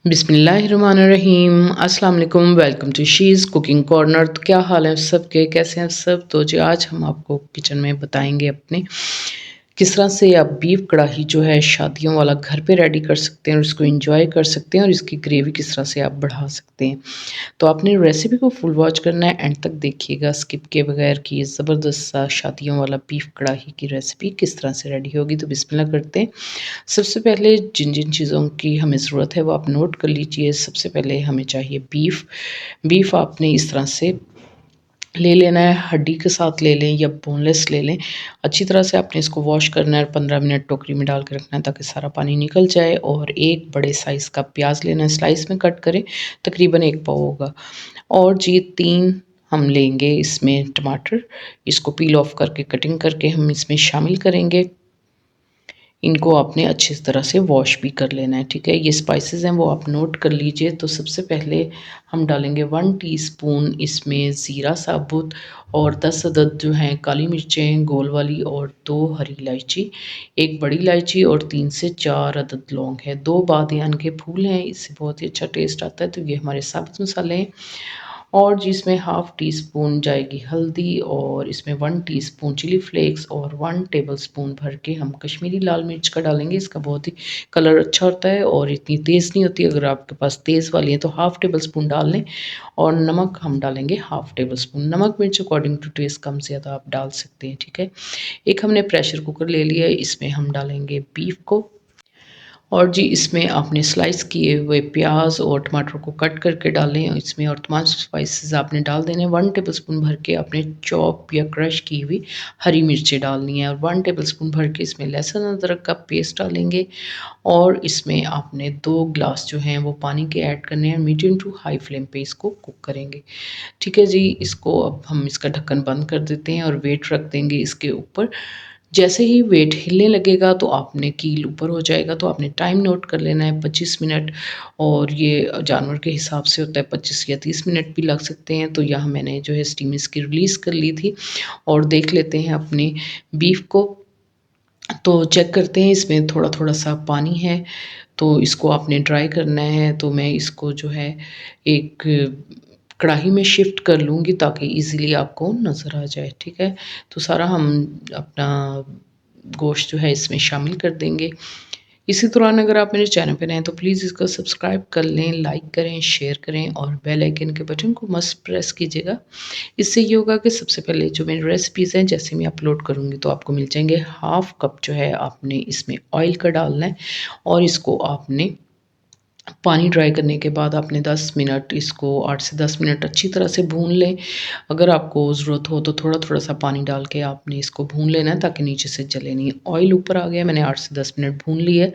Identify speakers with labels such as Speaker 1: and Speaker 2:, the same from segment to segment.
Speaker 1: बिस्मिल्लाहिर्रहमानिर्रहीम। अस्सलाम वालेकुम। Welcome to she's cooking corner. तो क्या हाल है सबके, कैसे हैं सब? तो जी आज हम आपको किचन में बताएंगे अपने किस तरह से आप बीफ कढ़ाई जो है शादियों वाला घर पे रेडी कर सकते हैं और इसको एंजॉय कर सकते हैं और इसकी ग्रेवी किस तरह से आप बढ़ा सकते हैं। तो आपने रेसिपी को फुल वॉच करना है, एंड तक देखिएगा स्किप के बगैर कि ये ज़बरदस्त सा शादियों वाला बीफ कढ़ाई की रेसिपी किस तरह से रेडी होगी। तो बिस्मिल्लाह करते हैं। सबसे पहले जिन जिन चीज़ों की हमें ज़रूरत है वो आप नोट कर लीजिए। सबसे पहले हमें चाहिए बीफ। बीफ आपने इस तरह से ले लेना है, हड्डी के साथ ले लें या बोनलेस ले लें। अच्छी तरह से आपने इसको वॉश करना है और 15 मिनट टोकरी में डाल के रखना है ताकि सारा पानी निकल जाए। और एक बड़े साइज़ का प्याज लेना है, स्लाइस में कट करें, तकरीबन 1 पाव होगा। और जी 3 हम लेंगे इसमें टमाटर, इसको पील ऑफ करके कटिंग करके हम इसमें शामिल करेंगे। इनको आपने अच्छी तरह से वॉश भी कर लेना है, ठीक है। ये स्पाइसेस हैं वो आप नोट कर लीजिए। तो सबसे पहले हम डालेंगे 1 टीस्पून इसमें ज़ीरा साबुत और 10 अदद जो हैं काली मिर्चें गोल वाली और 2 हरी इलायची, 1 बड़ी इलायची और 3 से 4 अदद लौंग है, 2 बादियान के फूल हैं, इससे बहुत ही अच्छा टेस्ट आता है। तो ये हमारे साबुत मसाले हैं। और जिसमें हाफ़ टी स्पून जाएगी हल्दी और इसमें 1 टीस्पून चिली फ्लेक्स और 1 टेबलस्पून भर के हम कश्मीरी लाल मिर्च का डालेंगे। इसका बहुत ही कलर अच्छा होता है और इतनी तेज़ नहीं होती। अगर आपके पास तेज़ वाली है तो हाफ़ टेबलस्पून डाल लें। और नमक हम डालेंगे हाफ़ टेबलस्पून। नमक मिर्च अकॉर्डिंग टू टेस्ट कम ज़्यादा आप डाल सकते हैं, ठीक है। एक हमने प्रेशर कुकर ले लिया है, इसमें हम डालेंगे बीफ को। और जी इसमें आपने स्लाइस किए हुए प्याज और टमाटर को कट करके डालें इसमें, और तमाम स्पाइसेस आपने डाल देने। 1 टेबलस्पून भर के आपने चॉप या क्रश की हुई हरी मिर्चें डालनी है और 1 टेबलस्पून भर के इसमें लहसुन अदरक का पेस्ट डालेंगे। और इसमें आपने 2 ग्लास जो हैं वो पानी के ऐड करने हैं। मीडियम टू हाई फ्लेम पे इसको कुक करेंगे, ठीक है जी। इसको अब हम इसका ढक्कन बंद कर देते हैं और वेट रख देंगे इसके ऊपर। जैसे ही वेट हिलने लगेगा तो आपने कील ऊपर हो जाएगा, तो आपने टाइम नोट कर लेना है 25 मिनट। और ये जानवर के हिसाब से होता है, 25 या 30 मिनट भी लग सकते हैं। तो यहाँ मैंने जो है स्टीम इसकी रिलीज़ कर ली थी। और देख लेते हैं अपने बीफ को। तो चेक करते हैं इसमें थोड़ा-थोड़ा सा पानी है, तो इसको आपने ड्राई करना है। तो मैं इसको जो है एक कढ़ाई में शिफ्ट कर लूँगी ताकि ईज़िली आपको नज़र आ जाए, ठीक है। तो सारा हम अपना गोश्त जो है इसमें शामिल कर देंगे। इसी दौरान अगर आप मेरे चैनल पे नए हैं तो प्लीज़ इसको सब्सक्राइब कर लें, लाइक करें, शेयर करें और बेल आइकन के बटन को मस्ट प्रेस कीजिएगा। इससे ये होगा कि सबसे पहले जो मेरी रेसिपीज़ हैं जैसे मैं अपलोड करूँगी तो आपको मिल जाएँगे। हाफ़ कप जो है आपने इसमें ऑयल का डालना है और इसको आपने पानी ड्राई करने के बाद आपने 10 मिनट इसको 8 से 10 मिनट अच्छी तरह से भून लें। अगर आपको ज़रूरत हो तो थोड़ा-थोड़ा सा पानी डाल के आपने इसको भून लेना है ताकि नीचे से जले नहीं। ऑयल ऊपर आ गया, मैंने 8 से 10 मिनट भून लिया है।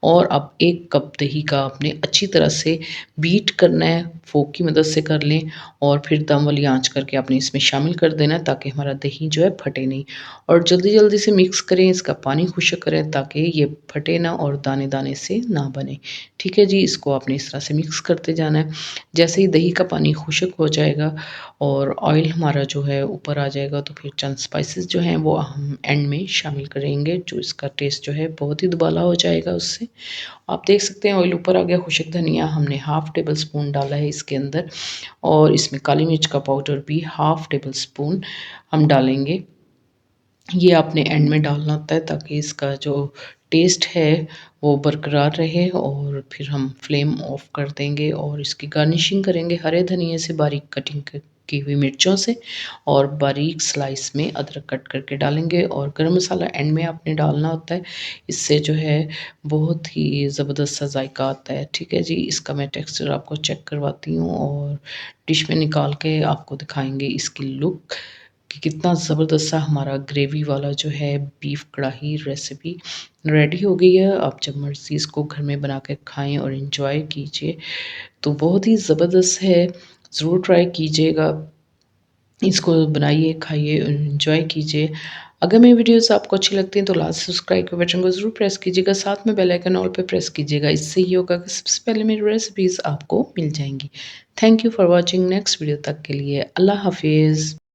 Speaker 1: और अब 1 कप दही का आपने अच्छी तरह से बीट करना है, फ़ोर्क की मदद से कर लें। और फिर दम वाली आँच करके आपने इसमें शामिल कर देना है ताकि हमारा दही जो है फटे नहीं। और जल्दी-जल्दी से मिक्स करें, इसका पानी खुश्क करें ताकि ये फटे ना और दाने-दाने से ना बने, ठीक है जी। इसको आपने इस तरह से मिक्स करते जाना है। जैसे ही दही का पानी खुश्क हो जाएगा और ऑयल हमारा जो है ऊपर आ जाएगा तो फिर चंद स्पाइसेस जो हैं वो हम एंड में शामिल करेंगे, जो इसका टेस्ट जो है बहुत ही दुबाला हो जाएगा उससे। आप देख सकते हैं ऑयल ऊपर आ गया। खुश्क धनिया हमने हाफ़ टेबल स्पून डाला है इसके अंदर। और इसमें काली मिर्च का पाउडर भी हाफ़ टेबल स्पून हम डालेंगे। ये आपने एंड में डालना होता है ताकि इसका जो टेस्ट है वो बरकरार रहे। और फिर हम फ्लेम ऑफ कर देंगे और इसकी गार्निशिंग करेंगे हरे धनिये से, बारीक कटिंग की हुई मिर्चों से, और बारीक स्लाइस में अदरक कट करके डालेंगे। और गरम मसाला एंड में आपने डालना होता है, इससे जो है बहुत ही ज़बरदस्त सा जायका आता है, ठीक है जी। इसका मैं टेक्सचर आपको चेक करवाती हूँ और डिश में निकाल के आपको दिखाएंगे इसकी लुक कि कितना ज़बरदस्त सा हमारा ग्रेवी वाला जो है बीफ कढ़ाई रेसिपी रेडी हो गई है। आप जब मर्ज़ी इसको घर में बना के खाएँ और एंजॉय कीजिए। तो बहुत ही ज़बरदस्त है, ज़रूर ट्राई कीजिएगा। इसको बनाइए, खाइए और एंजॉय कीजिए। अगर मेरी वीडियोज़ आपको अच्छी लगती हैं तो लास्ट सब्सक्राइब के बटन को ज़रूर प्रेस कीजिएगा, साथ में बेल आइकन ऑल पे प्रेस कीजिएगा। इससे ये होगा कि सबसे पहले मेरी रेसिपीज़ आपको मिल जाएँगी। Thank you for watching. Next video तक के लिए अल्लाह हाफ़िज़।